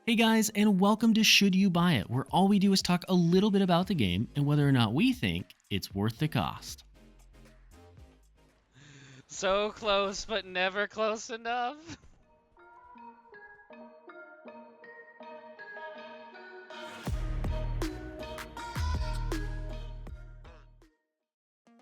Hey guys, and welcome to Should You Buy It, where all we do is talk a little bit about the game and whether or not we think it's worth the cost. So close, but never close enough.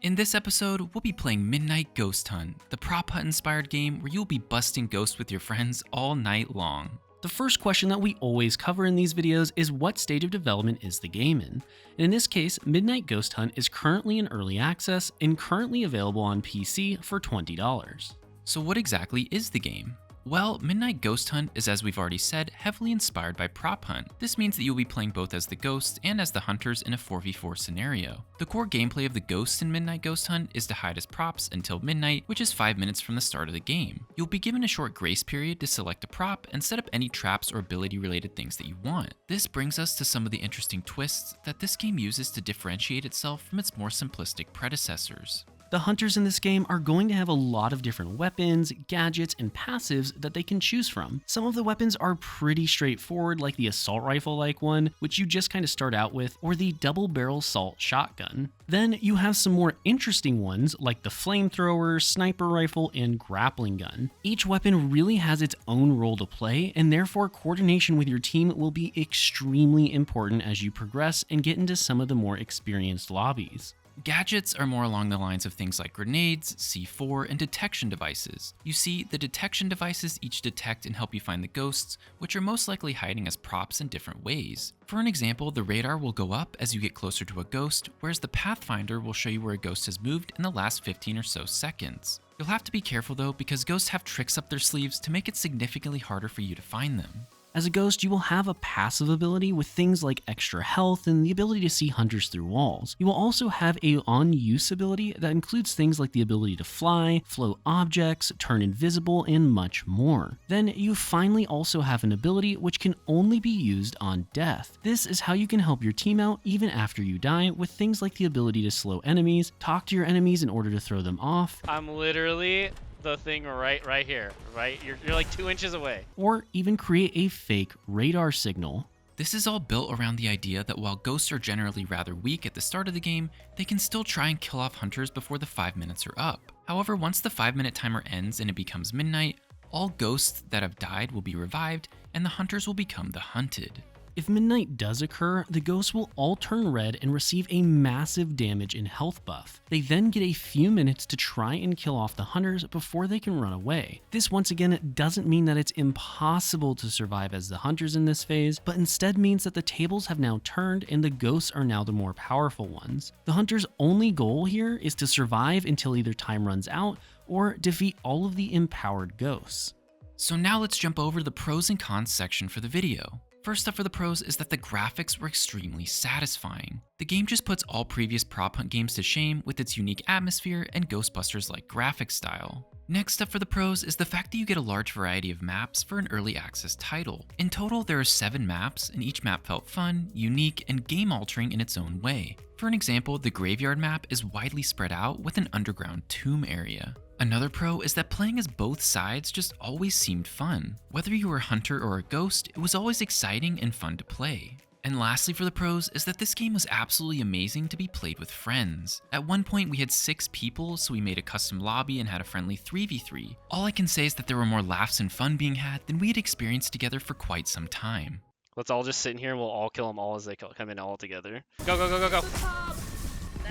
In this episode, we'll be playing Midnight Ghost Hunt, the prop hunt inspired game where you'll be busting ghosts with your friends all night long. The first question that we always cover in these videos is what stage of development is the game in? And in this case, Midnight Ghost Hunt is currently in early access and currently available on PC for $20. So what exactly is the game? Well, Midnight Ghost Hunt is, as we've already said, heavily inspired by prop hunt. This means that you'll be playing both as the ghosts and as the hunters in a 4v4 scenario. The core gameplay of the ghosts in Midnight Ghost Hunt is to hide as props until midnight, which is 5 minutes from the start of the game. You'll be given a short grace period to select a prop and set up any traps or ability related things that you want. This brings us to some of the interesting twists that this game uses to differentiate itself from its more simplistic predecessors. The hunters in this game are going to have a lot of different weapons, gadgets, and passives that they can choose from. Some of the weapons are pretty straightforward, like the assault rifle-like one, which you just kind of start out with, or the double-barrel assault shotgun. Then you have some more interesting ones, like the flamethrower, sniper rifle, and grappling gun. Each weapon really has its own role to play, and therefore coordination with your team will be extremely important as you progress and get into some of the more experienced lobbies. Gadgets are more along the lines of things like grenades, C4, and detection devices. You see, the detection devices each detect and help you find the ghosts, which are most likely hiding as props in different ways. For an example, the radar will go up as you get closer to a ghost, whereas the Pathfinder will show you where a ghost has moved in the last 15 or so seconds. You'll have to be careful though, because ghosts have tricks up their sleeves to make it significantly harder for you to find them. As a ghost, you will have a passive ability with things like extra health and the ability to see hunters through walls. You will also have a on-use ability that includes things like the ability to fly, float objects, turn invisible, and much more. Then you finally also have an ability which can only be used on death. This is how you can help your team out even after you die, with things like the ability to slow enemies, talk to your enemies in order to throw them off. I'm literally the thing right here, right? You're like 2 inches away. Or even create a fake radar signal. This is all built around the idea that while ghosts are generally rather weak at the start of the game, they can still try and kill off hunters before the 5 minutes are up. However, once the 5-minute timer ends and it becomes midnight, all ghosts that have died will be revived and the hunters will become the hunted. If midnight does occur, the ghosts will all turn red and receive a massive damage and health buff. They then get a few minutes to try and kill off the hunters before they can run away. This once again doesn't mean that it's impossible to survive as the hunters in this phase, but instead means that the tables have now turned and the ghosts are now the more powerful ones. The hunters' only goal here is to survive until either time runs out or defeat all of the empowered ghosts. So now let's jump over to the pros and cons section for the video. First up for the pros is that the graphics were extremely satisfying. The game just puts all previous prop hunt games to shame with its unique atmosphere and Ghostbusters-like graphic style. Next up for the pros is the fact that you get a large variety of maps for an early access title. In total, there are 7 maps, and each map felt fun, unique, and game-altering in its own way. For an example, the Graveyard map is widely spread out with an underground tomb area. Another pro is that playing as both sides just always seemed fun. Whether you were a hunter or a ghost, it was always exciting and fun to play. And lastly for the pros is that this game was absolutely amazing to be played with friends. At one point we had 6 people, so we made a custom lobby and had a friendly 3v3. All I can say is that there were more laughs and fun being had than we had experienced together for quite some time. Let's all just sit in here and we'll all kill them all as they come in all together. Go, go, go, go, go.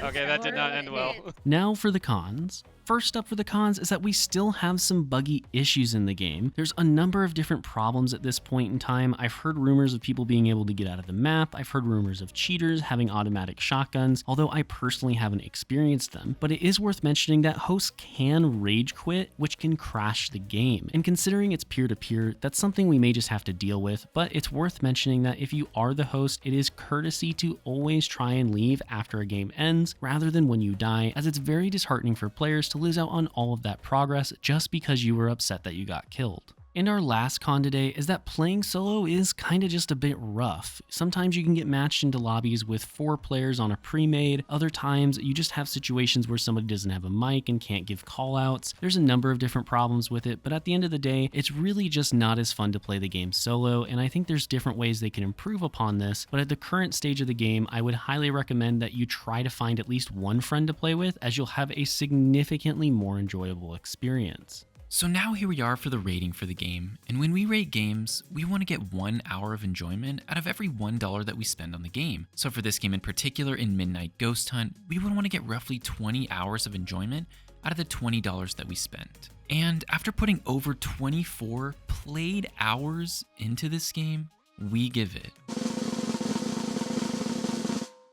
Okay, that did not end well. Now for the cons. First up for the cons is that we still have some buggy issues in the game. There's a number of different problems at this point in time. I've heard rumors of people being able to get out of the map. I've heard rumors of cheaters having automatic shotguns, although I personally haven't experienced them. But it is worth mentioning that hosts can rage quit, which can crash the game. And considering it's peer-to-peer, that's something we may just have to deal with, but it's worth mentioning that if you are the host, it is courtesy to always try and leave after a game ends, rather than when you die, as it's very disheartening for players to lose out on all of that progress just because you were upset that you got killed. And our last con today is that playing solo is kinda just a bit rough. Sometimes you can get matched into lobbies with 4 players on a pre-made, other times you just have situations where somebody doesn't have a mic and can't give callouts. There's a number of different problems with it, but at the end of the day, it's really just not as fun to play the game solo, and I think there's different ways they can improve upon this, but at the current stage of the game, I would highly recommend that you try to find at least one friend to play with, as you'll have a significantly more enjoyable experience. So now here we are for the rating for the game, and when we rate games, we want to get 1 hour of enjoyment out of every $1 that we spend on the game. So for this game in particular, in Midnight Ghost Hunt, we would want to get roughly 20 hours of enjoyment out of the $20 that we spent. And after putting over 24 played hours into this game, we give it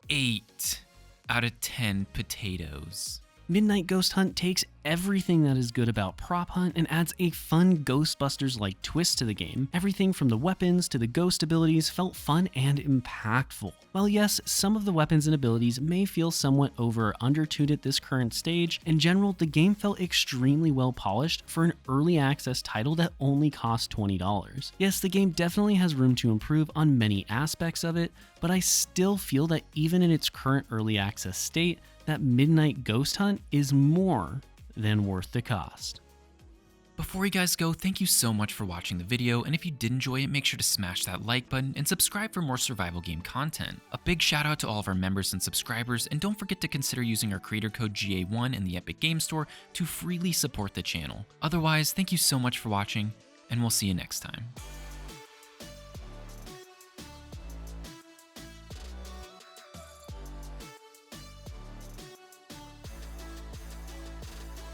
8 out of 10 potatoes. Midnight Ghost Hunt takes everything that is good about Prop Hunt and adds a fun Ghostbusters-like twist to the game. Everything from the weapons to the ghost abilities felt fun and impactful. While yes, some of the weapons and abilities may feel somewhat over or undertuned at this current stage, in general, the game felt extremely well polished for an early access title that only cost $20. Yes, the game definitely has room to improve on many aspects of it, but I still feel that even in its current early access state, that Midnight Ghost Hunt is more than worth the cost. Before you guys go, thank you so much for watching the video, and if you did enjoy it, make sure to smash that like button and subscribe for more survival game content. A big shout out to all of our members and subscribers, and don't forget to consider using our creator code GA1 in the Epic Game Store to freely support the channel. Otherwise, thank you so much for watching, and we'll see you next time.